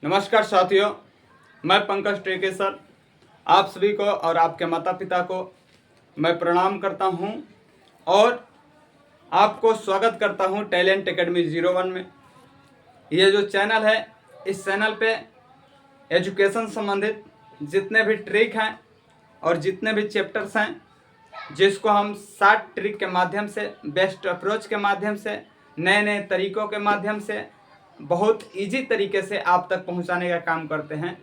नमस्कार साथियों, मैं पंकज टेके सर आप सभी को और आपके माता पिता को मैं प्रणाम करता हूं और आपको स्वागत करता हूं टैलेंट एकेडमी 01 में। ये जो चैनल है, इस चैनल पे एजुकेशन संबंधित जितने भी ट्रिक हैं और जितने भी चैप्टर्स हैं, जिसको हम 60 ट्रिक के माध्यम से, बेस्ट अप्रोच के माध्यम से, नए नए तरीकों के माध्यम से बहुत इजी तरीके से आप तक पहुंचाने का काम करते हैं।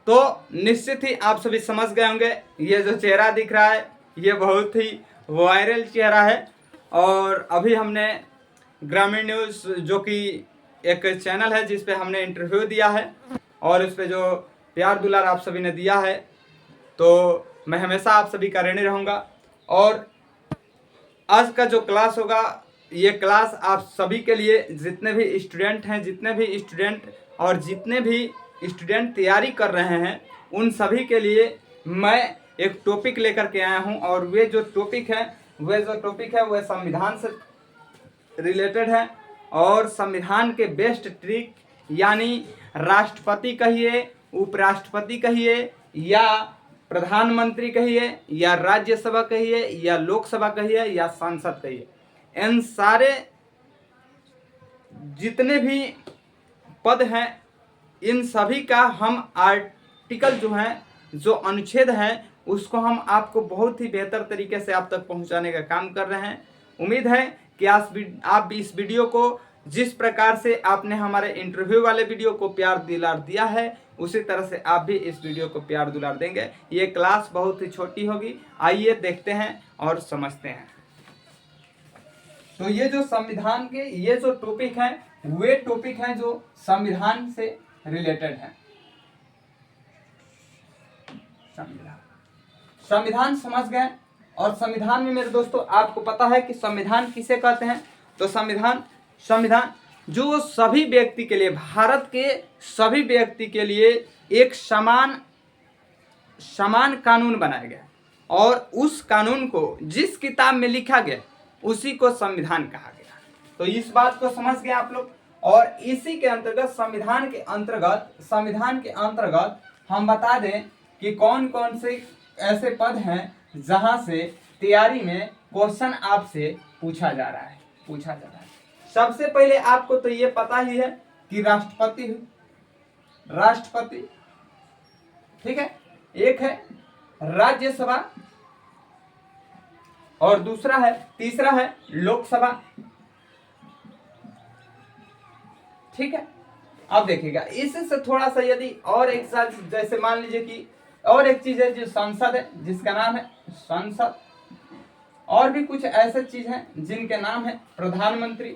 तो निश्चित ही आप सभी समझ गए होंगे, ये जो चेहरा दिख रहा है ये बहुत ही वायरल चेहरा है। और अभी हमने ग्रामीण न्यूज़, जो कि एक चैनल है जिस पे हमने इंटरव्यू दिया है और उस पर जो प्यार दुलार आप सभी ने दिया है, तो मैं हमेशा आप सभी का ऋणी रहूँगा। और आज का जो क्लास होगा, ये क्लास आप सभी के लिए, जितने भी स्टूडेंट और जितने भी स्टूडेंट तैयारी कर रहे हैं, उन सभी के लिए मैं एक टॉपिक लेकर के आया हूं। और वे जो टॉपिक है वह संविधान से रिलेटेड है। और संविधान के बेस्ट ट्रिक, यानी राष्ट्रपति कहिए, उपराष्ट्रपति कहिए, या प्रधानमंत्री कहिए, या राज्यसभा कहिए, या लोकसभा कहिए, या संसद कहिए, इन सारे जितने भी पद हैं, इन सभी का हम आर्टिकल जो हैं, जो अनुच्छेद हैं, उसको हम आपको बहुत ही बेहतर तरीके से आप तक पहुंचाने का काम कर रहे हैं। उम्मीद है कि आप इस वीडियो को, जिस प्रकार से आपने हमारे इंटरव्यू वाले वीडियो को प्यार दुलार दिया है, उसी तरह से आप भी इस वीडियो को प्यार दुलार देंगे। ये क्लास बहुत ही छोटी होगी, आइए देखते हैं और समझते हैं। तो ये जो संविधान के ये जो टॉपिक हैं, वे टॉपिक हैं जो संविधान से रिलेटेड हैं। संविधान समझ गए। और संविधान में मेरे दोस्तों आपको पता है कि संविधान किसे कहते हैं। तो संविधान जो सभी व्यक्ति के लिए, भारत के सभी व्यक्ति के लिए एक समान कानून बनाया गया, और उस कानून को जिस किताब में लिखा गया उसी को संविधान कहा गया। तो इस बात को समझ गए आप लोग। और इसी के अंतर्गत संविधान के अंतर्गत हम बता दें कि कौन कौन से ऐसे पद हैं जहां से तैयारी में क्वेश्चन आपसे पूछा जा रहा है। सबसे पहले आपको तो ये पता ही है कि राष्ट्रपति, ठीक है, एक है राज्यसभा, और तीसरा है लोकसभा, ठीक है। अब देखिएगा, इससे थोड़ा सा यदि और एक साथ, जैसे मान लीजिए कि और एक चीज है जो संसद है, जिसका नाम है संसद, और भी कुछ ऐसे चीज हैं जिनके नाम है प्रधानमंत्री,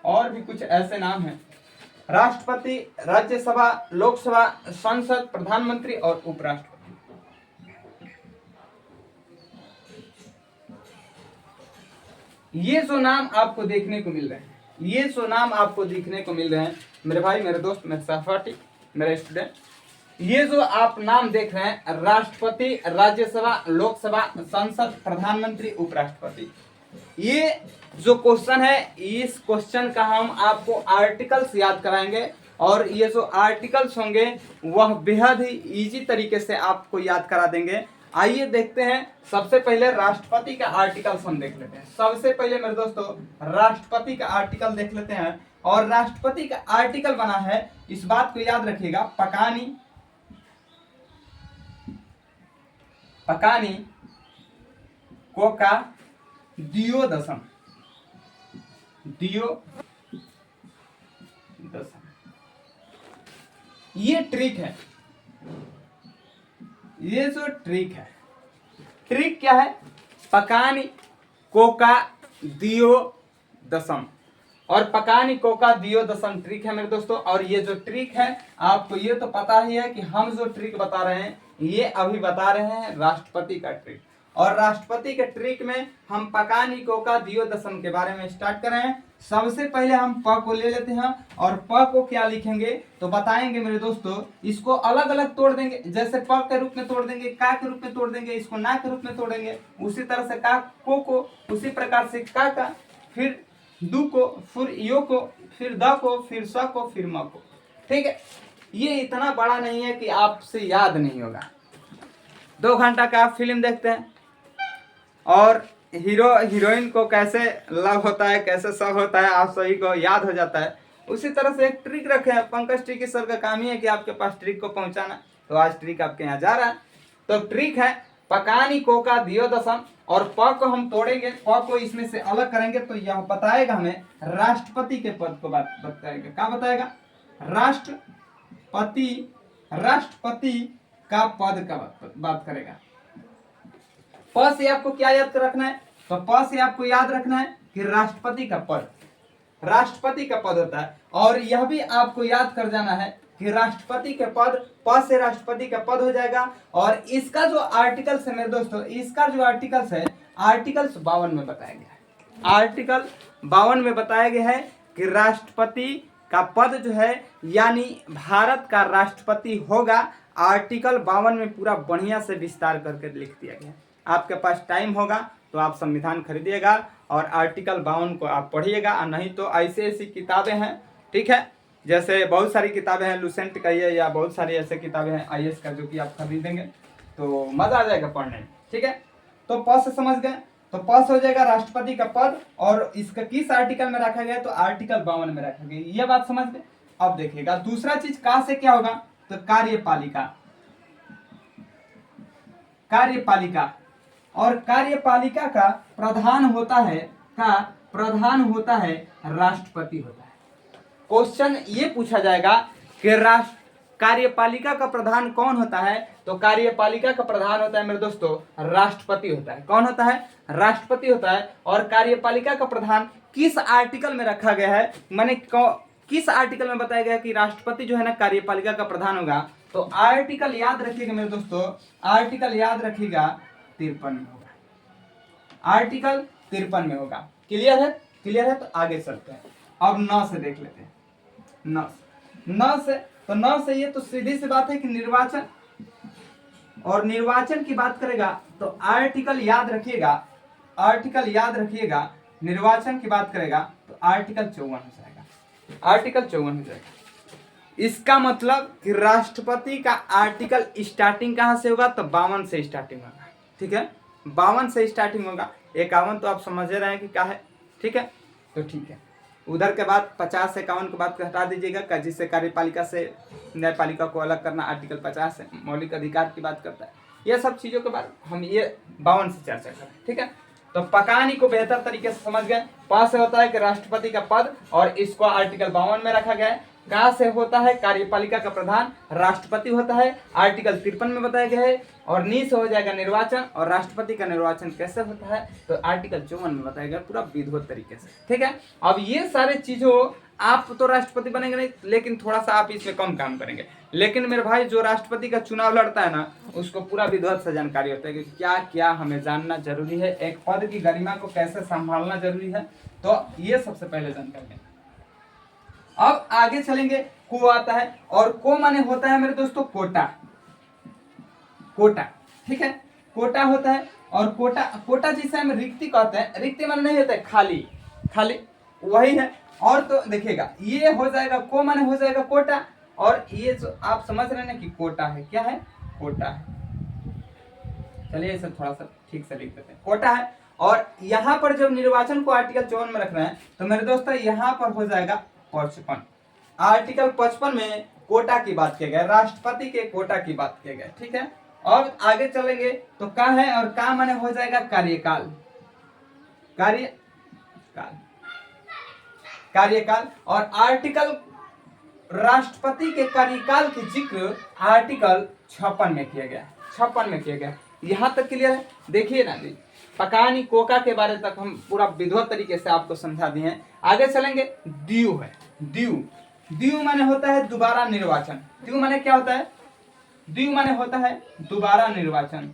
और भी कुछ ऐसे नाम हैं, राष्ट्रपति, राज्यसभा, लोकसभा, संसद, प्रधानमंत्री और उपराष्ट्रपति। ये जो नाम आपको देखने को मिल रहे हैं, मेरे भाई, मेरे दोस्त, मेरे सहपाठी, मेरे स्टूडेंट, ये जो आप नाम देख रहे हैं, राष्ट्रपति, राज्यसभा, लोकसभा, संसद, प्रधानमंत्री, उपराष्ट्रपति, ये जो क्वेश्चन है, इस क्वेश्चन का हम आपको आर्टिकल्स याद कराएंगे। और ये जो आर्टिकल्स होंगे वह बेहद ही इजी तरीके से आपको याद करा देंगे। आइए देखते हैं। सबसे पहले राष्ट्रपति का आर्टिकल्स हम देख लेते हैं। सबसे पहले मेरे दोस्तों राष्ट्रपति का आर्टिकल देख लेते हैं। और राष्ट्रपति का आर्टिकल बना है, इस बात को याद रखिएगा, पकानी कोका दियोदसम। ये ट्रिक है। ये जो ट्रिक क्या है, पकानी कोका दियोदसम। और पकानी कोका दियोदसम ट्रिक है मेरे दोस्तों। और ये जो ट्रिक है, आपको ये तो पता ही है कि हम जो ट्रिक बता रहे हैं, ये अभी बता रहे हैं राष्ट्रपति का ट्रिक। और राष्ट्रपति के ट्रिक में हम पकानी कोका दियोदसम के बारे में स्टार्ट कर रहे हैं। सबसे पहले हम प को ले लेते हैं, और प को क्या लिखेंगे तो बताएंगे मेरे दोस्तों। इसको अलग अलग तोड़ देंगे, जैसे प के रूप में तोड़ देंगे, का के रूप में तोड़ देंगे, इसको ना के रूप में तोड़ेंगे, उसी तरह से का को उसी प्रकार से का, फिर दु को, फिर यो को, फिर द को, फिर स को, फिर म को। ठीक है, ये इतना बड़ा नहीं है कि आपसे याद नहीं होगा। 2 घंटा का आप फिल्म देखते हैं और हीरो हीरोइन को कैसे लव होता है, कैसे सब होता है, आप सभी को याद हो जाता है। उसी तरह से एक ट्रिक रखे हैं। पंकज ट्रिक सर का काम ही है कि आपके पास ट्रिक को पहुंचाना। तो आज ट्रिक आपके यहाँ जा रहा है। तो ट्रिक है पकानी को का दियो दशम, और प को हम तोड़ेंगे, प को इसमें से अलग करेंगे तो यह बताएगा हमें राष्ट्रपति के पद को बताएगा। क्या बताएगा? राष्ट्रपति का पद का बात करेगा। प से आपको क्या याद रखना है? तो प से आपको याद रखना है कि राष्ट्रपति का पद, राष्ट्रपति का पद होता है। और यह भी आपको याद कर जाना है कि राष्ट्रपति के पद, प से राष्ट्रपति का पद हो जाएगा। और इसका जो आर्टिकल्स है मेरे दोस्तों, इसका जो आर्टिकल्स है, आर्टिकल्स 52 में बताया गया है। आर्टिकल 52 में बताया गया है कि राष्ट्रपति का पद जो है यानी भारत का राष्ट्रपति होगा। आर्टिकल 52 में पूरा बढ़िया से विस्तार करके लिख दिया गया। आपके पास टाइम होगा तो आप संविधान खरीदिएगा और आर्टिकल 52 को आप पढ़िएगा, और नहीं तो ऐसी ऐसी किताबें हैं, ठीक है, जैसे बहुत सारी किताबें हैं, लुसेंट का है या बहुत सारी ऐसे किताबें हैं IAS का, जो कि आप खरीदेंगे तो मजा आ जाएगा पढ़ने में। ठीक है, तो प से समझ गए, तो प से हो जाएगा राष्ट्रपति का पद, और इसका किस आर्टिकल में रखा गया? तो आर्टिकल 52 में रखा गया। ये बात समझ गए। अब देखिएगा दूसरा चीज का से क्या होगा? तो कार्यपालिका, कार्यपालिका, और कार्यपालिका का प्रधान होता है, राष्ट्रपति होता है। क्वेश्चन ये पूछा जाएगा कि कार्यपालिका का प्रधान कौन होता है? तो कार्यपालिका का प्रधान होता है मेरे दोस्तों राष्ट्रपति होता है। कौन होता है? राष्ट्रपति होता है। और कार्यपालिका का प्रधान किस आर्टिकल में रखा गया है, माने किस आर्टिकल में बताया गया कि राष्ट्रपति जो है ना कार्यपालिका का प्रधान होगा? तो आर्टिकल याद रखिएगा मेरे दोस्तों, आर्टिकल याद रखिएगा 53 में होगा। आर्टिकल 53 में होगा। क्लियर है? क्लियर है, तो आगे चलते हैं। अब 9 से देख लेते हैं। 9 से ये तो सीधी सी बात है कि निर्वाचन, और निर्वाचन की बात करेगा तो आर्टिकल याद रखिएगा, आर्टिकल याद रखिएगा, निर्वाचन की बात करेगा तो आर्टिकल 54 हो जाएगा। आर्टिकल 54 हो जाएगा। इसका मतलब कि राष्ट्रपति का आर्टिकल स्टार्टिंग कहां से होगा? तो 52 से स्टार्टिंग होगा। ठीक है, 52 से स्टार्टिंग होगा। 51 तो आप समझ रहे हैं कि क्या है। ठीक है, तो ठीक है, उधर के बाद 50 से 51 के बाद हटा दीजिएगा, जिससे कार्यपालिका से न्यायपालिका को अलग करना। आर्टिकल 50 से मौलिक अधिकार की बात करता है। यह सब चीजों के बाद हम ये 52 से चर्चा करें। ठीक है, तो पकानी को बेहतर तरीके से समझ गए। पास से होता है कि राष्ट्रपति का पद, और इसको आर्टिकल 52 में रखा गया है। कहाँ से होता है? कार्यपालिका का प्रधान राष्ट्रपति होता है, आर्टिकल 53 में बताया गया है। और नी से हो जाएगा निर्वाचन, और राष्ट्रपति का निर्वाचन कैसे होता है? तो आर्टिकल 54 में बताया गया पूरा विधिवत तरीके से। ठीक है, अब ये सारे चीजों, आप तो राष्ट्रपति बनेंगे नहीं, लेकिन थोड़ा सा आप इसमें कम काम करेंगे। लेकिन मेरे भाई जो राष्ट्रपति का चुनाव लड़ता है ना, उसको पूरा विधिवत से जानकारी होता है कि क्या क्या हमें जानना जरूरी है, एक पद की गरिमा को कैसे संभालना जरूरी है। तो ये सबसे पहले जानकारी है। अब आगे चलेंगे। को आता है, और को माने होता है मेरे दोस्तों कोटा, कोटा। ठीक है, कोटा होता है। और कोटा जिसे हम रिक्ति कहते हैं, रिक्ति माने नहीं होता है खाली, खाली वही है। और तो देखिएगा ये हो जाएगा को माने हो जाएगा कोटा, और ये जो आप समझ रहे हैं ना कि कोटा है, क्या है? कोटा है। चलिए इसे थोड़ा सा ठीक से लिख देते हैं, कोटा है। और यहाँ पर जब निर्वाचन को आर्टिकल 54 में रख रहे हैं तो मेरे दोस्तों यहाँ पर हो जाएगा 55। आर्टिकल 55 में कोटा की बात किया गया, राष्ट्रपति के कोटा की बात किया गया। ठीक है, और आगे चलेंगे तो का है, और का माने हो जाएगा कार्यकाल, कार्यकाल। और आर्टिकल राष्ट्रपति के कार्यकाल की जिक्र आर्टिकल 56 में किया गया, 56 में किया गया। यहाँ तक क्लियर है? देखिए ना जी, पकानी कोका के बारे तक हम पूरा विधिवत तरीके से आपको समझा दिए हैं। आगे चलेंगे। द्यू है, द्यू माने होता है दोबारा निर्वाचन। द्यू माने क्या होता है? द्यू माने होता है दोबारा निर्वाचन,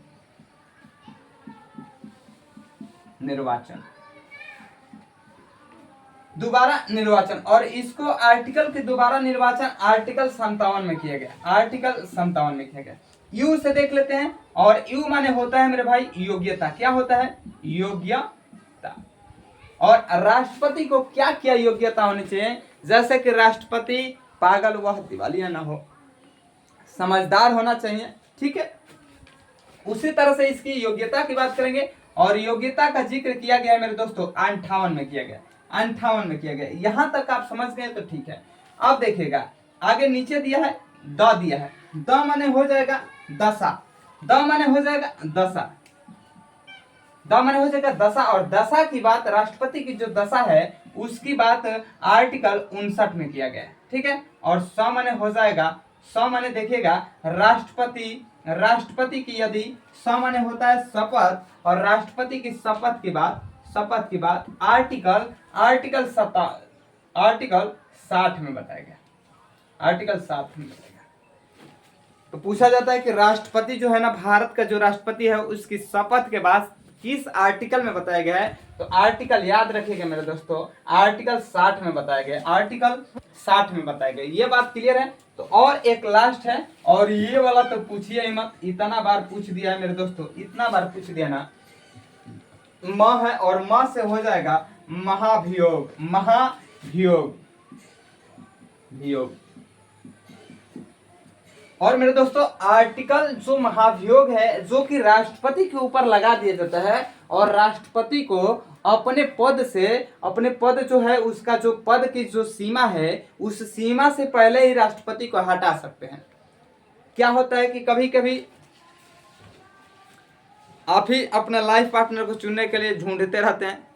दोबारा निर्वाचन। और इसको आर्टिकल के दोबारा निर्वाचन आर्टिकल 57 में किया गया, आर्टिकल 57 में किया गया। यू से देख लेते हैं, और यू माने होता है मेरे भाई योग्यता। क्या होता है? योग्यता। और राष्ट्रपति को क्या क्या योग्यता होनी चाहिए, जैसे कि राष्ट्रपति पागल वह दिवालिया ना हो, समझदार होना चाहिए, ठीक है। उसी तरह से इसकी योग्यता की बात करेंगे, और योग्यता का जिक्र किया गया है मेरे दोस्तों 58 में किया गया, 58 में किया गया। यहां तक आप समझ गए तो ठीक है। अब देखिएगा आगे नीचे दिया है द दिया है, द माने हो जाएगा दशा, द माने हो जाएगा दशा, द माने हो जाएगा दशा। और दशा की बात, राष्ट्रपति की जो दशा है उसकी बात आर्टिकल 59 में किया गया है, ठीक है। और स माने हो जाएगा, स माने देखिएगा राष्ट्रपति, राष्ट्रपति की यदि स माने होता है शपथ, और राष्ट्रपति की शपथ की बात, शपथ की बात आर्टिकल आर्टिकल 60 में बताया गया, आर्टिकल 60 में बताया गया। तो पूछा जाता है कि राष्ट्रपति जो है ना, भारत का जो राष्ट्रपति है उसकी शपथ के बाद किस आर्टिकल में बताया गया है, तो आर्टिकल याद रखिएगा मेरे दोस्तों, आर्टिकल 60 में बताया गया, आर्टिकल 60 में बताया गया। ये बात क्लियर है। तो और एक लास्ट है, और ये वाला तो पूछिए ही मत, इतना बार पूछ दिया है मेरे दोस्तों, इतना बार पूछ दिया ना। म है और म से हो जाएगा महाभियोग, महाभियोग, वियोग। और मेरे दोस्तों आर्टिकल जो महाभियोग है, जो कि राष्ट्रपति के ऊपर लगा दिया जाता है, और राष्ट्रपति को अपने पद से, अपने पद जो है उसका जो पद की जो सीमा है उस सीमा से पहले ही राष्ट्रपति को हटा सकते हैं। क्या होता है कि कभी कभी आप ही अपना लाइफ पार्टनर को चुनने के लिए ढूंढते रहते हैं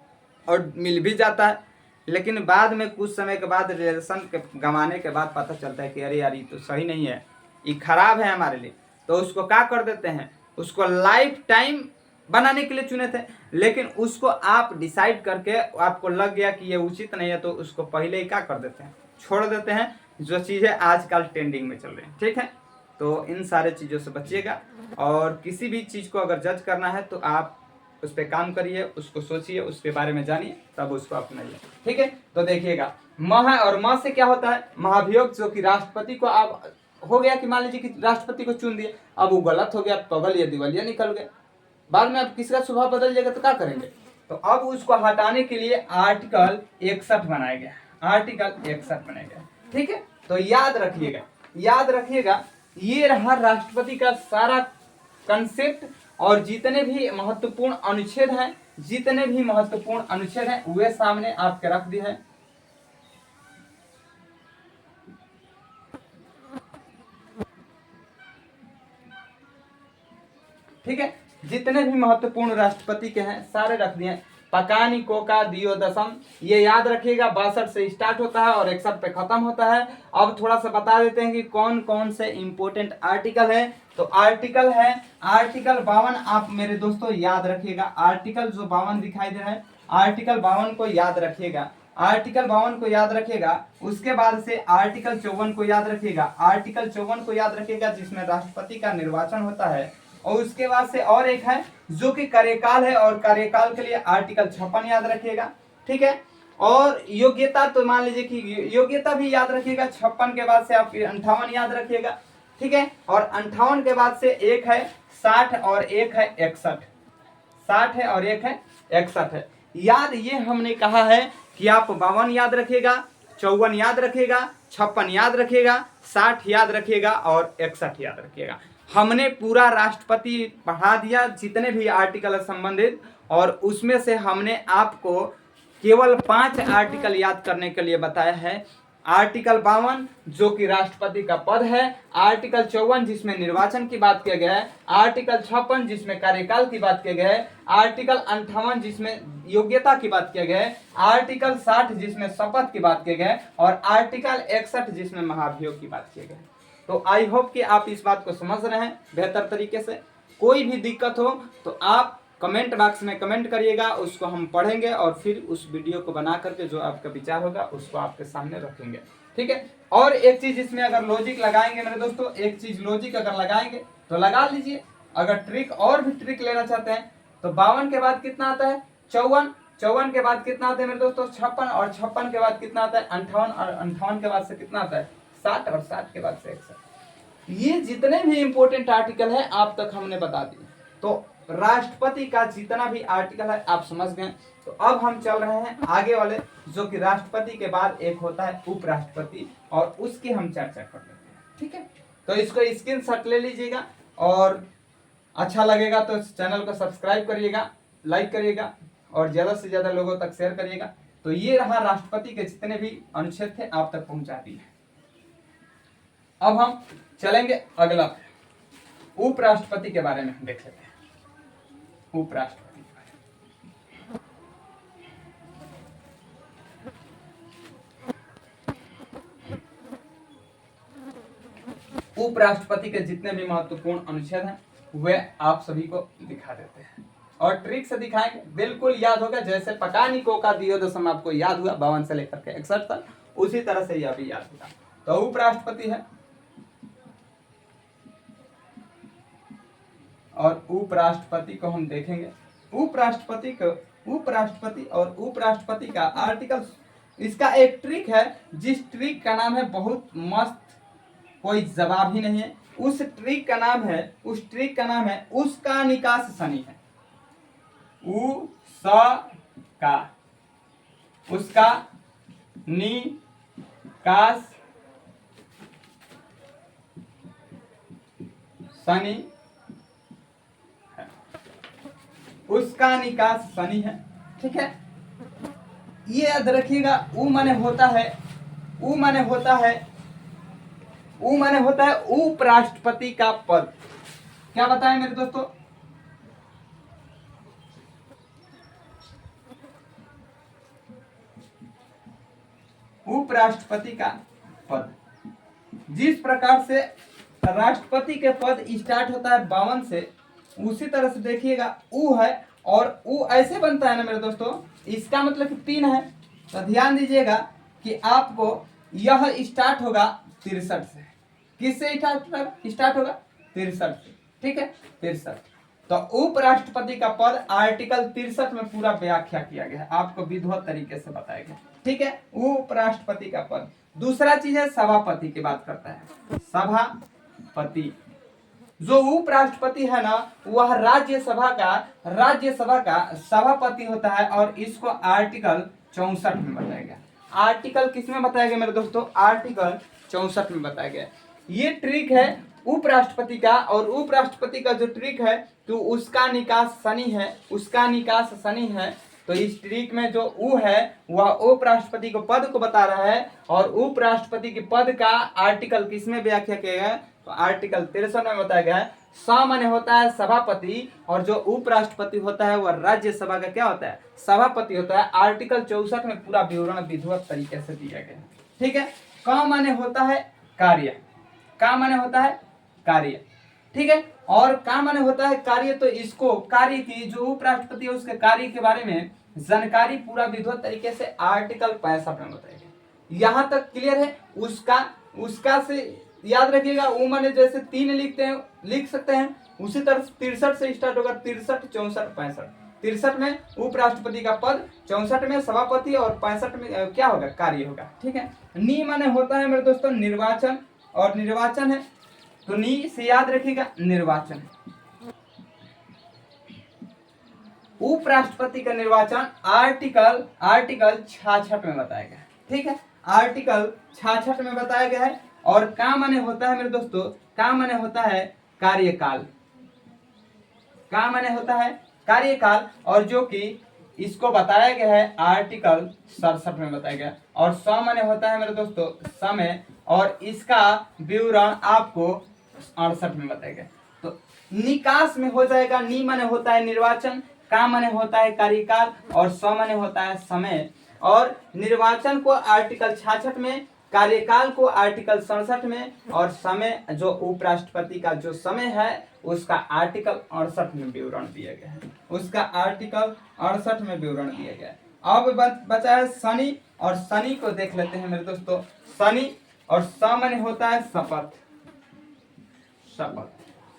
और मिल भी जाता है, लेकिन बाद में कुछ समय के बाद रिलेशन के गंवाने के बाद पता चलता है कि अरे यार ये तो सही नहीं है, ये खराब है हमारे लिए, तो उसको क्या कर देते हैं, उसको लाइफ टाइम बनाने के लिए चुने थे, लेकिन उसको आप डिसाइड करके आपको लग गया कि ये उचित नहीं है, तो उसको पहले ही क्या कर देते हैं, छोड़ देते हैं, जो चीज़ें आजकल ट्रेंडिंग में चल रही हैं, ठीक है। तो इन सारे चीज़ों से बचिएगा, और किसी भी चीज़ को अगर जज करना है तो आप उस पर काम करिए, उसको सोचिए, उसके बारे में जानिए, तब उसको अपनाइए, ठीक है। तो देखिएगा म है, और म से क्या होता है महाभियोग, जो कि राष्ट्रपति को आप हो गया कि मान लीजिए कि राष्ट्रपति को चुन दिए, अब वो गलत हो गया, पगल या दिवालिया निकल गए, बाद में अब किसका स्वभाव बदल जाएगा तो क्या करेंगे, तो अब उसको हटाने के लिए आर्टिकल 61 बनाया गया, आर्टिकल 61 बनाया गया, ठीक है। तो याद रखिएगा, याद रखिएगा, ये रहा राष्ट्रपति का सारा कंसेप्ट, और जितने भी महत्वपूर्ण अनुच्छेद हैं, जितने भी महत्वपूर्ण अनुच्छेद हैं वे सामने आपके रख दिए हैं। ठीक है, जितने भी महत्वपूर्ण राष्ट्रपति के हैं सारे रख दिए हैं। पकानी कोका दियोदशम, ये याद रखिएगा, 62 से स्टार्ट होता है और 61 पे खत्म होता है। अब थोड़ा सा बता देते हैं कि कौन कौन से इंपोर्टेंट आर्टिकल है। तो आर्टिकल है आर्टिकल 52, आप मेरे दोस्तों याद रखिएगा, आर्टिकल जो 52 दिखाई दे रहा है, आर्टिकल 52 को याद रखिएगा, आर्टिकल 52 को याद रखिएगा। उसके बाद से आर्टिकल 54 को याद रखिएगा, आर्टिकल 54 को याद रखिएगा जिसमें राष्ट्रपति का निर्वाचन होता है। और उसके बाद से और एक है जो कि कार्यकाल है, और कार्यकाल के लिए आर्टिकल 56 याद रखिएगा, ठीक है। और योग्यता तो मान लीजिए कि योग्यता भी याद रखिएगा, 56 के बाद से आप 58 याद रखिएगा, ठीक है। और 58 के बाद से एक है 60 और एक है 61, 60 है और एक है 61 है। याद ये हमने कहा है कि आप 52 याद रखिएगा, 54 याद रखिएगा, 56 याद रखिएगा, 60 याद रखिएगा और 61 याद रखिएगा। हमने पूरा राष्ट्रपति पढ़ा दिया, जितने भी आर्टिकल है संबंधित, और उसमें से हमने आपको केवल 5 आर्टिकल याद करने के लिए बताया है। आर्टिकल 52 जो कि राष्ट्रपति का पद है, आर्टिकल 54 जिसमें निर्वाचन की बात किया गया है, आर्टिकल 56 जिसमें कार्यकाल की बात किया गया है, आर्टिकल 58 जिसमें योग्यता की बात किया गया है, आर्टिकल 60 जिसमें शपथ की बात किया गया है, और आर्टिकल 61 जिसमें महाभियोग की बात किया गया है। तो आई होप कि आप इस बात को समझ रहे हैं बेहतर तरीके से। कोई भी दिक्कत हो तो आप कमेंट बॉक्स में कमेंट करिएगा, उसको हम पढ़ेंगे और फिर उस वीडियो को बना करके जो आपका विचार होगा उसको आपके सामने रखेंगे, ठीक है। और एक चीज इसमें अगर लॉजिक लगाएंगे मेरे दोस्तों, एक चीज लॉजिक अगर लगाएंगे तो लगा लीजिए। अगर ट्रिक और भी ट्रिक लेना चाहते हैं तो 52 के बाद कितना आता है 54, 54 के बाद कितना आता है मेरे दोस्तों 56, और 56 के बाद कितना आता है 58, और 58 के बाद से कितना आता है 60, और 60 के बाद से 61। ये जितने भी इंपोर्टेंट आर्टिकल है आप तक हमने बता दिए। तो राष्ट्रपति का जितना भी आर्टिकल है आप समझ गए। तो अब हम चल रहे हैं आगे वाले, जो कि राष्ट्रपति के बाद एक होता है उपराष्ट्रपति, और उसकी हम चर्चा कर लेते हैं। ठीक है, तो इसको स्क्रीनशॉट ले लीजिएगा, और अच्छा लगेगा तो चैनल को सब्सक्राइब करिएगा, लाइक करिएगा, और ज्यादा से ज्यादा लोगों तक शेयर करिएगा। तो ये रहा राष्ट्रपति के जितने भी अनुच्छेद थे आप तक पहुंचा दिए। अब हम चलेंगे अगला, उपराष्ट्रपति के बारे में हम देख लेते हैं। उपराष्ट्रपति के बारे में, उपराष्ट्रपति के जितने भी महत्वपूर्ण अनुच्छेद हैं वे आप सभी को दिखा देते हैं, और ट्रिक से दिखाएंगे, बिल्कुल याद होगा। जैसे पकानिको का दियोदशम आपको याद हुआ 52 से लेकर के 61 तक, उसी तरह से यह भी याद होगा। तो उपराष्ट्रपति है, और उपराष्ट्रपति को हम देखेंगे। उपराष्ट्रपति और उपराष्ट्रपति का आर्टिकल, इसका एक ट्रिक है, जिस ट्रिक का नाम है बहुत मस्त, कोई जवाब ही नहीं है। उस ट्रिक का नाम है उसका निकास शनि है। उसका निकास शनि, उसका निकास शनि है। ठीक है, ये याद रखिएगा। उ माने होता है उपराष्ट्रपति का पद। क्या बताएं मेरे दोस्तों? उपराष्ट्रपति का पद, जिस प्रकार से राष्ट्रपति के पद स्टार्ट होता है 52 से, उसी तरह से देखिएगा उ है, और उ ऐसे बनता है ना मेरे दोस्तों, इसका मतलब 3 है। तो ध्यान दीजिएगा कि आपको यह स्टार्ट होगा 63 से। किससे स्टार्ट होगा? 63 से। ठीक है, 63। तो उपराष्ट्रपति का पद आर्टिकल 63 में पूरा व्याख्या किया गया है, आपको विधिवत तरीके से बताया गया। ठीक है, उपराष्ट्रपति का पद। दूसरा चीज है सभापति की बात करता है। सभापति, जो उपराष्ट्रपति है ना, वह राज्यसभा का सभापति होता है, और इसको आर्टिकल 64 में बताया गया। आर्टिकल किस में बताया गया मेरे दोस्तों? आर्टिकल 64 में बताया गया। ये ट्रिक है उपराष्ट्रपति का, और उपराष्ट्रपति का जो ट्रिक है, तो उसका निकास शनि है। तो इस ट्रिक में जो उ है वह उपराष्ट्रपति को पद को बता रहा है, और उपराष्ट्रपति के पद का आर्टिकल किस में व्याख्या किया गया है? तो आर्टिकल 63 में बताया गया है। स माने होता है सभापति, और जो उपराष्ट्रपति होता है वह राज्यसभा का क्या होता है? सभापति होता है। आर्टिकल 64 में पूरा विवरण विधिवत तरीके से दिया गया है। ठीक है, क माने होता है कार्य, ठीक है, और का माने होता है कार्य। तो इसको कार्य की, जो उपराष्ट्रपति है उसके कार्य के बारे में जानकारी पूरा विधिवत तरीके से आर्टिकल 65 में बताया गया। यहाँ तक क्लियर है? उसका से याद रखिएगा, उ माने जैसे 3 लिख सकते हैं, उसी तरह 63 से स्टार्ट होगा। 63, 64, 65। 63 में उपराष्ट्रपति का पद, 64 में सभापति, और 65 में क्या होगा? कार्य होगा। ठीक है, नी माने होता है मेरे दोस्तों निर्वाचन, और निर्वाचन है, तो नी से याद रखिएगा निर्वाचन। उपराष्ट्रपति का निर्वाचन आर्टिकल 66 में बताया गया है। ठीक है, आर्टिकल 66 में बताया गया है। और का माने होता है मेरे दोस्तों, का माने होता है कार्यकाल, और जो कि इसको बताया गया है आर्टिकल 67 में बताया गया। और स माने होता है मेरे दोस्तों समय, और इसका विवरण आपको 68 में बताया गया। तो निकास में हो जाएगा, नी माने होता है निर्वाचन, का माने होता है कार्यकाल, और स माने होता है समय। और निर्वाचन को आर्टिकल 66 में, कार्यकाल को आर्टिकल 67 में, और समय जो उपराष्ट्रपति का जो समय है उसका आर्टिकल 68 में विवरण दिया गया है। उसका आर्टिकल 68 में विवरण दिया गया है। अब बचा है शनि, और शनि को देख लेते हैं मेरे दोस्तों। शनि और स माने होता है शपथ।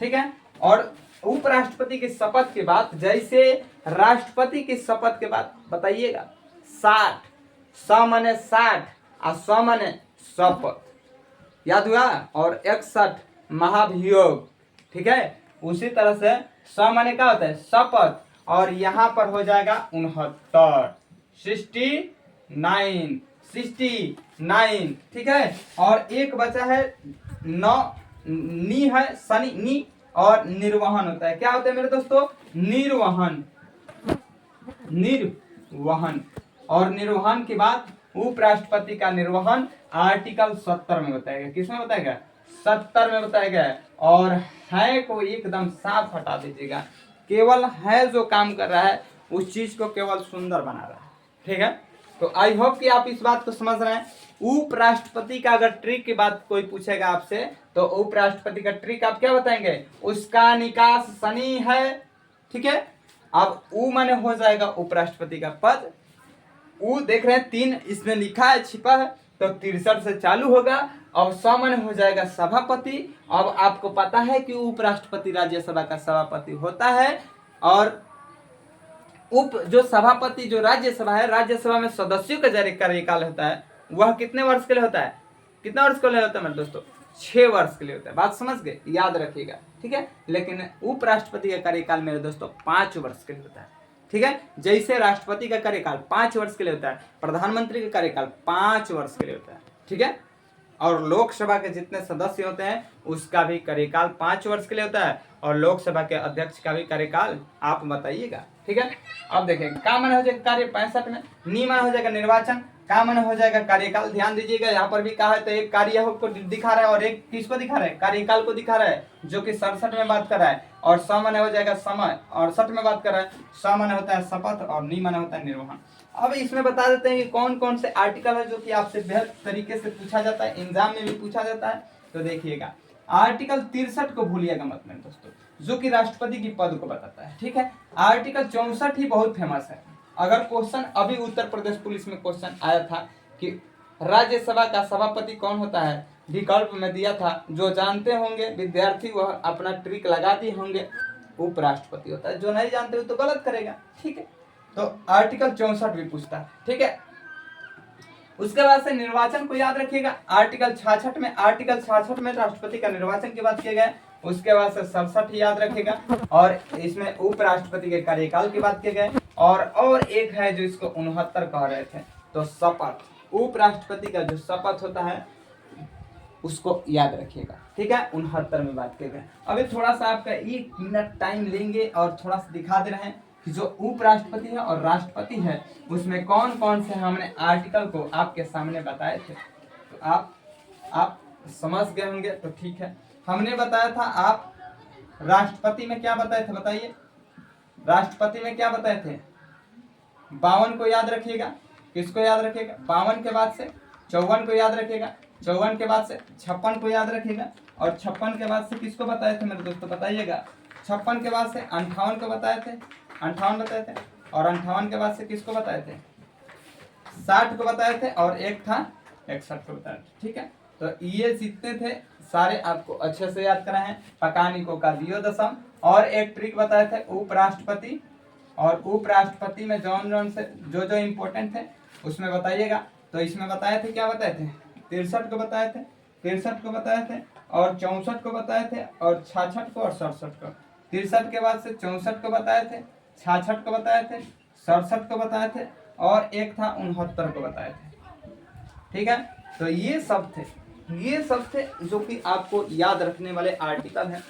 ठीक है, और उपराष्ट्रपति की शपथ के बाद, जैसे राष्ट्रपति की शपथ के बाद बताइएगा 60, स माने 60 और स माने शपथ, याद हुआ, और 61 महाभियोग। ठीक है, उसी तरह से स माने क्या होता है, शपथ, और यहाँ पर हो जाएगा 69, 69, 69, ठीक है। और एक बचा है नौ, नी है, शनि नी, और निर्वहन होता है। क्या होता है मेरे दोस्तों, निर्वहन, निर्वहन। और निर्वहन के बाद उपराष्ट्रपति का निर्वहन आर्टिकल 70 में बताया गया। किसमें बताया गया, 70 में बताया गया है। और है को एकदम साफ हटा दीजिएगा, केवल है जो काम कर रहा है उस चीज को केवल सुंदर बना रहा है, ठीक है। तो आई होप कि आप इस बात को समझ रहे हैं। उपराष्ट्रपति का अगर ट्रिक की बात कोई पूछेगा आपसे तो उपराष्ट्रपति का ट्रिक आप क्या बताएंगे, उसका निकास शनि है, ठीक है। अब उ माने हो जाएगा उपराष्ट्रपति का पद, उ देख रहे हैं 3 इसमें लिखा है, छिपा है, तो 63 से चालू होगा। और स माने हो जाएगा सभापति। अब आपको पता है कि उपराष्ट्रपति राज्यसभा का सभापति होता है। और उप जो सभापति जो राज्यसभा है, राज्यसभा में सदस्यों का जारी कार्यकाल होता है, वह कितने वर्ष के लिए होता है, कितना वर्ष के लिए होता है मेरे दोस्तों, 6 वर्ष के लिए होता है। बात समझ गए, याद रखिएगा, ठीक है। लेकिन उपराष्ट्रपति का कार्यकाल मेरे दोस्तों 5 वर्ष के लिए होता है, ठीक है। जैसे राष्ट्रपति का कार्यकाल 5 वर्ष के लिए होता है, प्रधानमंत्री का कार्यकाल 5 वर्ष के लिए होता है, ठीक है। और लोकसभा के जितने सदस्य होते हैं उसका भी कार्यकाल 5 वर्ष के लिए होता है। और लोकसभा के अध्यक्ष का भी कार्यकाल आप बताइएगा, ठीक है। अब देखिए का माने हो जाएगा कार्य 65 में, नी माने हो जाएगा निर्वाचन, का माने हो जाएगा कार्यकाल। ध्यान दीजिएगा यहाँ पर भी कहा है तो एक कार्य को दिखा रहा है और एक किसको दिखा रहा है, कार्यकाल को दिखा रहा है, जो कि 67 में बात कर रहा है। और स माने हो जाएगा समय, 68 में बात कर रहा है। स माने होता है शपथ और नी माने होता है निर्वहन। अब इसमें बता देते हैं कि कौन कौन से आर्टिकल है जो कि आपसे बेहद तरीके से पूछा जाता है, एग्जाम में भी पूछा जाता है। तो देखिएगा आर्टिकल 63 को भूलिएगा मत मेरे दोस्तों, जो कि राष्ट्रपति की पद को बताता है, ठीक है। आर्टिकल 64 ही बहुत फेमस है। अगर क्वेश्चन अभी उत्तर प्रदेश पुलिस में क्वेश्चन आया था कि राज्यसभा का सभापति कौन होता है, विकल्प में दिया था, जो जानते होंगे विद्यार्थी वह अपना ट्रिक लगा दिए होंगे, उपराष्ट्रपति होता है। जो नहीं जानते हो तो गलत करेगा, ठीक है। तो आर्टिकल 64 भी पूछता है, ठीक है। उसके बाद से निर्वाचन को याद रखिएगा, आर्टिकल 66 में राष्ट्रपति का निर्वाचन की बात किया गया। उसके बाद से 67 याद रखिएगा, और इसमें उपराष्ट्रपति के कार्यकाल की बात की गई। और एक है जो इसको 69 कह रहे थे, तो शपथ, उपराष्ट्रपति का जो शपथ होता है उसको याद रखिएगा, ठीक है। 69 में बात की गई। अभी थोड़ा सा आपका 1 मिनट टाइम लेंगे और थोड़ा सा दिखा दे रहे हैं कि जो उपराष्ट्रपति है और राष्ट्रपति है उसमें कौन कौन से हमने आर्टिकल को आपके सामने बताए थे। तो आप समझ गए होंगे, तो ठीक है। हमने बताया था, आप राष्ट्रपति में क्या बताए थे बताइए, राष्ट्रपति में क्या बताए थे, 52 को याद रखिएगा। किसको याद रखिएगा, 52 के बाद से 54 को याद रखिएगा, 54 के बाद से 56 को याद रखिएगा, और 56 के बाद से किसको बताए थे मेरे दोस्तों बताइएगा, 56 के बाद से 58 को बताए थे, 58 बताए थे, और 58 के बाद से किसको बताए थे, 60 को बताए थे, और एक था 61 को बताए थे, ठीक है। तो ये जितने थे सारे आपको अच्छे से याद कराए हैं। पकानिको का दियोदशम, और एक ट्रिक बताए थे उपराष्ट्रपति, और उपराष्ट्रपति में जौन से जो इम्पोर्टेंट थे उसमें बताइएगा। तो इसमें बताए थे, क्या बताए थे, 63 को बताए थे, 63 को बताए थे, और 64 को बताए थे, और 66 को और 67 को। 63 के बाद से 64 को बताए थे, 66 को बताए थे, 67 को बताए थे, और एक था 69 को बताए थे, ठीक है। तो ये सब थे जो कि आपको याद रखने वाले आर्टिकल हैं।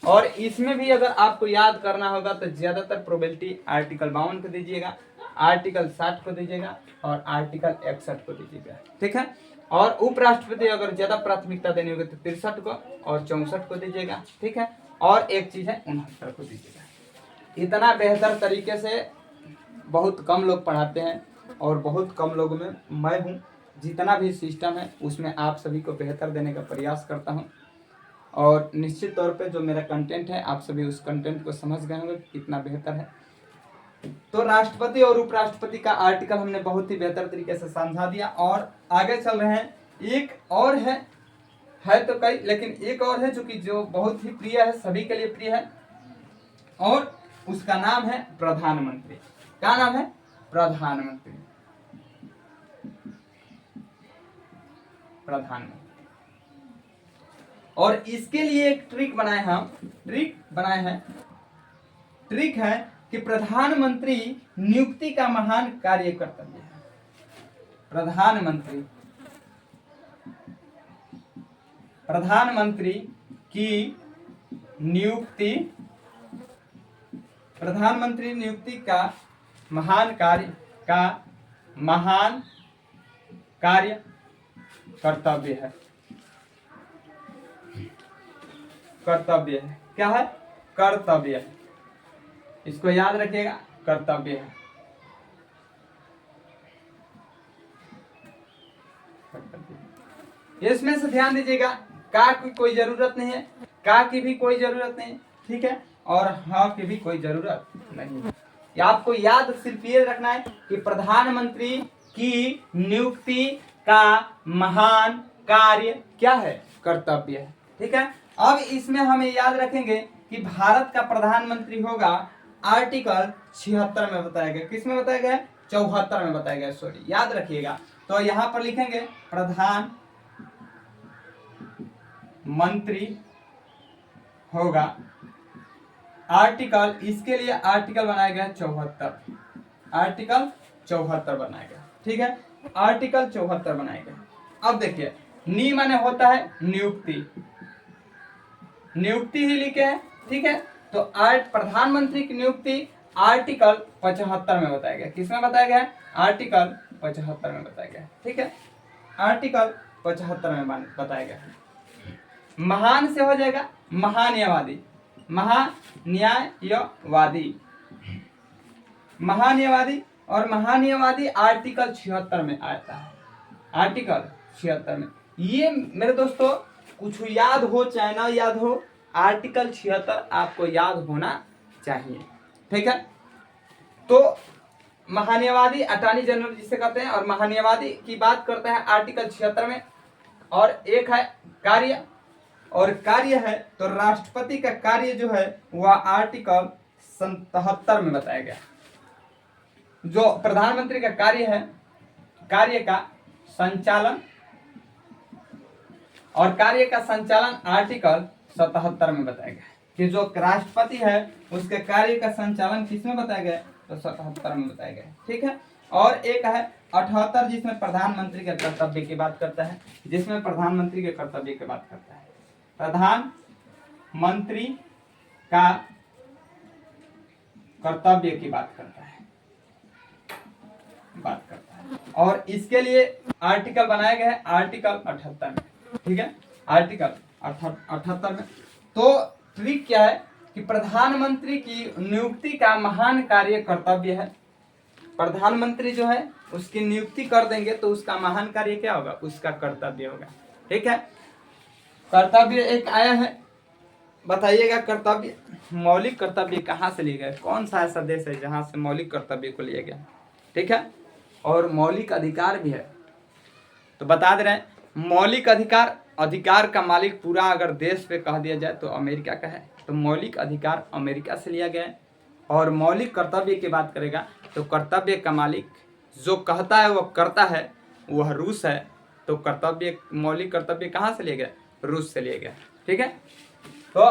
और इसमें भी अगर आपको याद करना होगा तो ज्यादातर प्रोबेबिलिटी आर्टिकल 52 को दीजिएगा, आर्टिकल 60 को दीजिएगा, और आर्टिकल 61 को दीजिएगा, ठीक है। और उपराष्ट्रपति अगर ज्यादा प्राथमिकता देनी होगी तो 63 को और 64 को दीजिएगा, ठीक है। और एक चीज है 69 को दीजिएगा। इतना बेहतर तरीके से बहुत कम लोग पढ़ाते हैं, और बहुत कम लोगों में मैं हूँ। जितना भी सिस्टम है उसमें आप सभी को बेहतर देने का प्रयास करता हूँ, और निश्चित तौर पे जो मेरा कंटेंट है आप सभी उस कंटेंट को समझ गए होंगे कितना बेहतर है। तो राष्ट्रपति और उपराष्ट्रपति का आर्टिकल हमने बहुत ही बेहतर तरीके से समझा दिया, और आगे चल रहे हैं। एक और है तो कई, लेकिन एक और है जो बहुत ही प्रिय है, सभी के लिए प्रिय है, और उसका नाम है प्रधानमंत्री। क्या नाम है, प्रधानमंत्री। और इसके लिए एक ट्रिक बनाए हैं, ट्रिक है कि प्रधानमंत्री नियुक्ति का महान कार्य कर्तव्य है। प्रधानमंत्री की नियुक्ति का महान कार्य कर्तव्य है। क्या है? कर्तव्य है। इसको याद रखिएगा, कर्तव्य है। इसमें से ध्यान दीजिएगा, का की कोई जरूरत नहीं है, का की भी कोई जरूरत नहीं, ठीक है, और हाँ की भी कोई जरूरत नहीं है। आपको याद सिर्फ ये रखना है कि प्रधानमंत्री की नियुक्ति का महान कार्य क्या है? कर्तव्य है। ठीक है, अब इसमें हमें याद रखेंगे कि भारत का प्रधानमंत्री होगा आर्टिकल 76 में बताया गया। किस में बताया गया? 74 में बताया गया, सॉरी, याद रखिएगा। तो यहां पर लिखेंगे प्रधानमंत्री होगा आर्टिकल, इसके लिए आर्टिकल बनाया गया 74, आर्टिकल 74 बनाया गया। ठीक है, आर्टिकल 74 बनाया गया। अब देखिए, नी माने होता है नियुक्ति, नियुक्ति ही लिखे हैं। ठीक है, तो प्रधानमंत्री की नियुक्ति आर्टिकल 75 में बताया गया। किसमें बताया गया? आर्टिकल 75 में बताया गया। ठीक है, आर्टिकल 75 में बताया गया। महान से हो जाएगा महान्यायवादी, महान्यायवादी और महान्यायवादी आर्टिकल 76 में आता है, आर्टिकल 76 में। ये मेरे दोस्तों कुछ याद हो चाहे ना याद हो, आर्टिकल 76 आपको याद होना चाहिए। ठीक है, तो महान्यायवादी अटॉर्नी जनरल जिसे कहते हैं, और महान्यायवादी की बात करते हैं आर्टिकल 76 में। और एक है कार्य, और कार्य है तो राष्ट्रपति का कार्य जो है वह आर्टिकल 77 में बताया गया। जो प्रधानमंत्री का कार्य है, कार्य का संचालन, और कार्य का संचालन आर्टिकल 77 में बताया गया कि जो राष्ट्रपति है उसके कार्य का संचालन किसमें बताया गया? तो 77 में बताया गया। ठीक है, और एक है 78 जिसमें प्रधानमंत्री के कर्तव्य की बात करता है, जिसमें प्रधानमंत्री के कर्तव्य की बात करता है, प्रधानमंत्री का कर्तव्य की बात करता है, और इसके लिए आर्टिकल बनाया गया है आर्टिकल 78 में। ठीक है, आर्टिकल 78 में। तो ट्रिक क्या है कि प्रधानमंत्री की नियुक्ति का महान कार्य कर्तव्य है। प्रधानमंत्री जो है उसकी नियुक्ति कर देंगे तो उसका महान कार्य क्या होगा? उसका कर्तव्य होगा। ठीक है, कर्तव्य एक आया है, बताइएगा कर्तव्य, मौलिक कर्तव्य कहाँ से लिए गए? कौन सा ऐसा देश है जहां से मौलिक कर्तव्य को लिया गया? ठीक है, और मौलिक अधिकार भी है, तो बता दे रहे हैं मौलिक अधिकार का मालिक पूरा अगर देश पे कह दिया जाए तो अमेरिका का है, तो मौलिक अधिकार अमेरिका से लिया गया है। और मौलिक कर्तव्य की बात करेगा तो कर्तव्य का मालिक जो कहता है वो करता है, वह रूस है, तो कर्तव्य, मौलिक कर्तव्य कहाँ से लिया गया? रूस से लिया गया। ठीक है, तो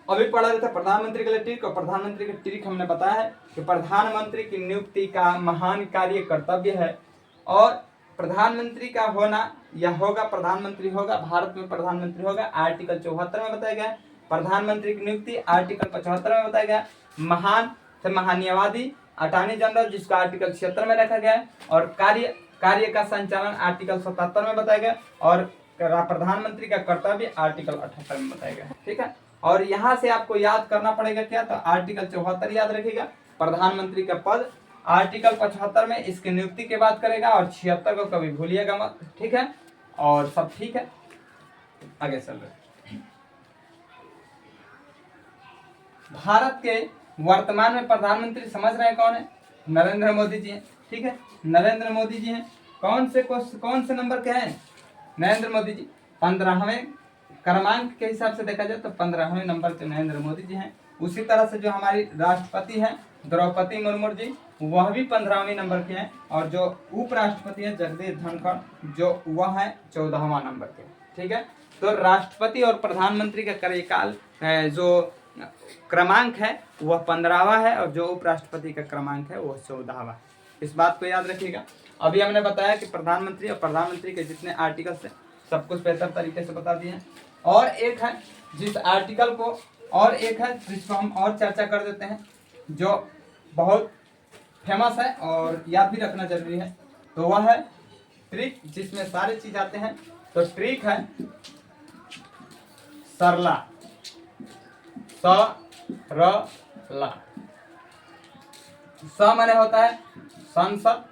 अभी पढ़ा रहे थे प्रधानमंत्री के लिए ट्रिक, और प्रधानमंत्री के ट्रिक हमने बताया है कि प्रधानमंत्री की नियुक्ति का महान कार्य कर्तव्य है, और प्रधानमंत्री का होना या होगा, प्रधानमंत्री होगा, भारत में प्रधानमंत्री होगा आर्टिकल 74 में बताया गया। प्रधानमंत्री की नियुक्ति आर्टिकल 75 में बताया गया। महान से महान्यायवादी अटॉर्नी जनरल जिसका आर्टिकल 76 में रखा गया है, और कार्य का संचालन आर्टिकल 77 में बताया गया, और प्रधानमंत्री का कर्तव्य आर्टिकल 78 में बताया गया। ठीक है, और यहाँ से आपको याद करना पड़ेगा क्या? तो आर्टिकल 74 याद रखिएगा, प्रधानमंत्री का पद आर्टिकल 75 में इसकी नियुक्ति की बात करेगा, और 76 को कभी भूलिएगा मत। ठीक है, और सब ठीक है, आगे चल रहे। भारत के वर्तमान में प्रधानमंत्री समझ रहे हैं कौन है? नरेंद्र मोदी जी हैं। ठीक है, नरेंद्र मोदी जी हैं। कौन से नंबर के हैं नरेंद्र मोदी जी? 15वें क्रमांक के हिसाब से देखा जाए तो 15वें नंबर के नरेंद्र मोदी जी हैं। उसी तरह से जो हमारी राष्ट्रपति हैं द्रौपदी मुर्मू जी, वह भी 15वें नंबर के हैं, और जो उपराष्ट्रपति है जगदीप धनखड़ जो वह है 14वां नंबर के। ठीक है, तो राष्ट्रपति और प्रधानमंत्री का कार्यकाल जो क्रमांक है वह 15वां है और जो उपराष्ट्रपति का क्रमांक है वह 14वां। इस बात को याद रखिएगा। अभी हमने बताया कि प्रधानमंत्री और प्रधानमंत्री के जितने आर्टिकल्स हैं सब कुछ बेहतर तरीके से बता दिए हैं। और एक है जिस आर्टिकल को, और एक है जिसको हम और चर्चा कर देते हैं जो बहुत फेमस है और याद भी रखना जरूरी है, तो वह है ट्रिक, जिसमें सारे चीज आते हैं। तो ट्रिक है सरला, सरला। स माने होता है संसद।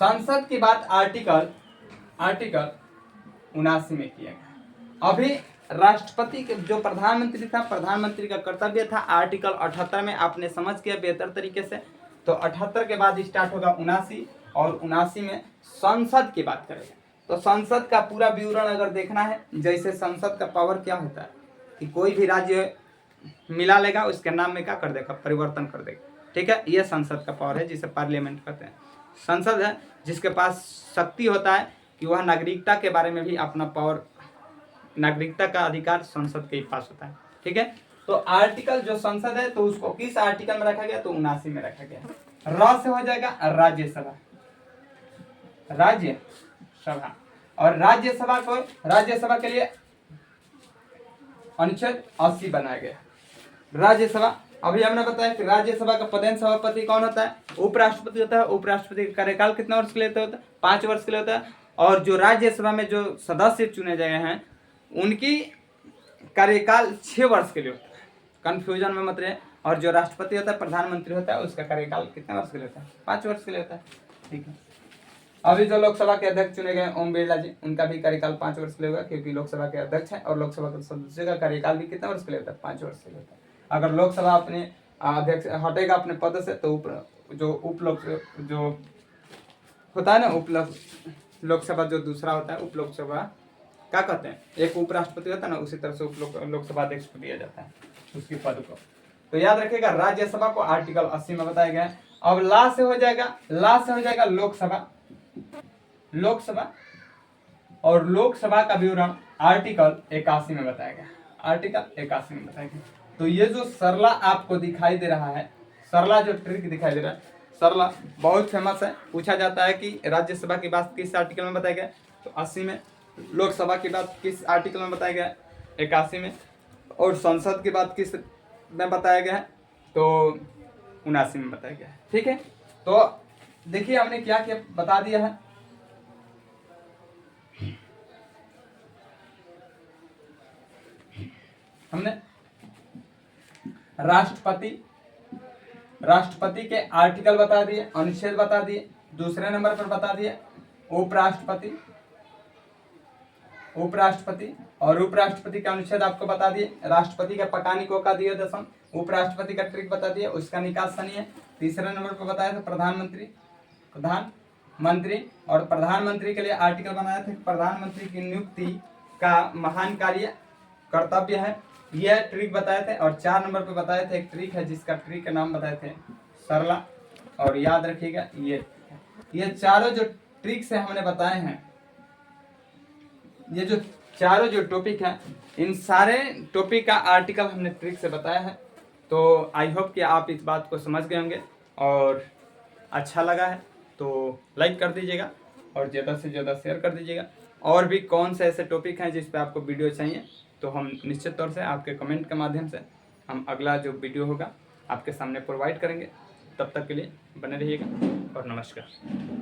संसद की बात आर्टिकल 79 में किया गया। अभी राष्ट्रपति के जो प्रधानमंत्री था, प्रधानमंत्री का कर्तव्य था आर्टिकल 78 में, आपने समझ किया बेहतर तरीके से। तो 78 के बाद स्टार्ट होगा 79, और 79 में संसद की बात करेंगे। तो संसद का पूरा विवरण अगर देखना है, जैसे संसद का पावर क्या होता है कि कोई भी राज्य मिला लेगा, उसके नाम में क्या कर देगा, परिवर्तन कर देगा। ठीक है, यह संसद का पावर है जिसे पार्लियामेंट कहते हैं। संसद है जिसके पास शक्ति होता है कि वह नागरिकता के बारे में भी अपना पावर, नागरिकता का अधिकार संसद के पास होता है। ठीक है, तो आर्टिकल जो संसद है तो उसको किस आर्टिकल में रखा गया, तो 79 में रखा गया। र से हो जाएगा राज्यसभा, राज्यसभा। और राज्यसभा के लिए अनुच्छेद 80 बनाया गया। राज्यसभा, अभी हमने बताया कि राज्यसभा का प्रधान सभापति कौन होता है, उपराष्ट्रपति होता है। उपराष्ट्रपति का कार्यकाल कितने वर्ष के लिए होता है, 5 वर्ष के लिए होता है। और जो राज्यसभा में जो सदस्य चुने गए हैं उनकी कार्यकाल 6 वर्ष के लिए होता है, कंफ्यूजन में मत रहे। और जो राष्ट्रपति होता है, प्रधानमंत्री होता है, उसका कार्यकाल कितने वर्ष के लिए होता है, 5 वर्ष के लिए होता है। ठीक है, अभी जो लोकसभा के अध्यक्ष चुने गए ओम बिरला जी, उनका भी कार्यकाल 5 वर्ष के लिए होगा, क्योंकि लोकसभा के अध्यक्ष है। और लोकसभा के सदस्य का कार्यकाल भी कितने वर्ष के लिए होता है, 5 वर्ष के लिए होता है। अगर लोकसभा अपने अध्यक्ष हटेगा अपने पद से, तो जो होता है ना, लोकसभा जो दूसरा होता है, उप लोकसभा क्या कहते हैं, एक उपराष्ट्रपति होता है ना, उसी तरह से लोकसभा अध्यक्ष को दिया जाता है उसकी पद को। तो याद रखिएगा, राज्यसभा को आर्टिकल 80 में बताया गया है। अब ला से हो जाएगा लोकसभा। और लोकसभा का विवरण आर्टिकल 81 में बताया गया, आर्टिकल 81 में बताया गया। तो ये जो सरला आपको दिखाई दे रहा है, सरला जो ट्रिक दिखाई दे रहा है, सरला बहुत फेमस है। पूछा जाता है कि राज्यसभा की बात किस आर्टिकल में बताया गया, तो 80 में। लोकसभा की बात किस आर्टिकल में बताया गया, 81 में। और संसद की बात किस में बताया गया है, तो 79 में बताया गया है। ठीक है, तो देखिए हमने क्या क्या बता दिया है। हमने राष्ट्रपति के आर्टिकल बता दिए, अनुच्छेद बता दिए। दूसरे नंबर पर बता दिए उपराष्ट्रपति और उपराष्ट्रपति का अनुच्छेद आपको बता दिए। राष्ट्रपति का पकानिको का दिए दशम, उपराष्ट्रपति का ट्रिक बता दिए, उसका निकास सनी है। तीसरे नंबर पर बताया था प्रधानमंत्री, और प्रधानमंत्री के लिए आर्टिकल बनाया था, प्रधानमंत्री की नियुक्ति का महान कार्य कर्तव्य है, यह ट्रिक बताए थे। और 4 नंबर पे बताए थे एक ट्रिक है जिसका ट्रिक का नाम बताए थे सरला। और याद रखिएगा ये चारों जो ट्रिक्स है हमने बताए हैं, ये जो चारों जो टॉपिक है, इन सारे टॉपिक का आर्टिकल हमने ट्रिक से बताया है। तो आई होप कि आप इस बात को समझ गए होंगे और अच्छा लगा है तो लाइक कर दीजिएगा और ज़्यादा से ज़्यादा शेयर कर दीजिएगा। और भी कौन से ऐसे टॉपिक हैं जिस पे आपको वीडियो चाहिए, तो हम निश्चित तौर से आपके कमेंट के माध्यम से हम अगला जो वीडियो होगा आपके सामने प्रोवाइड करेंगे। तब तक के लिए बने रहिएगा और नमस्कार।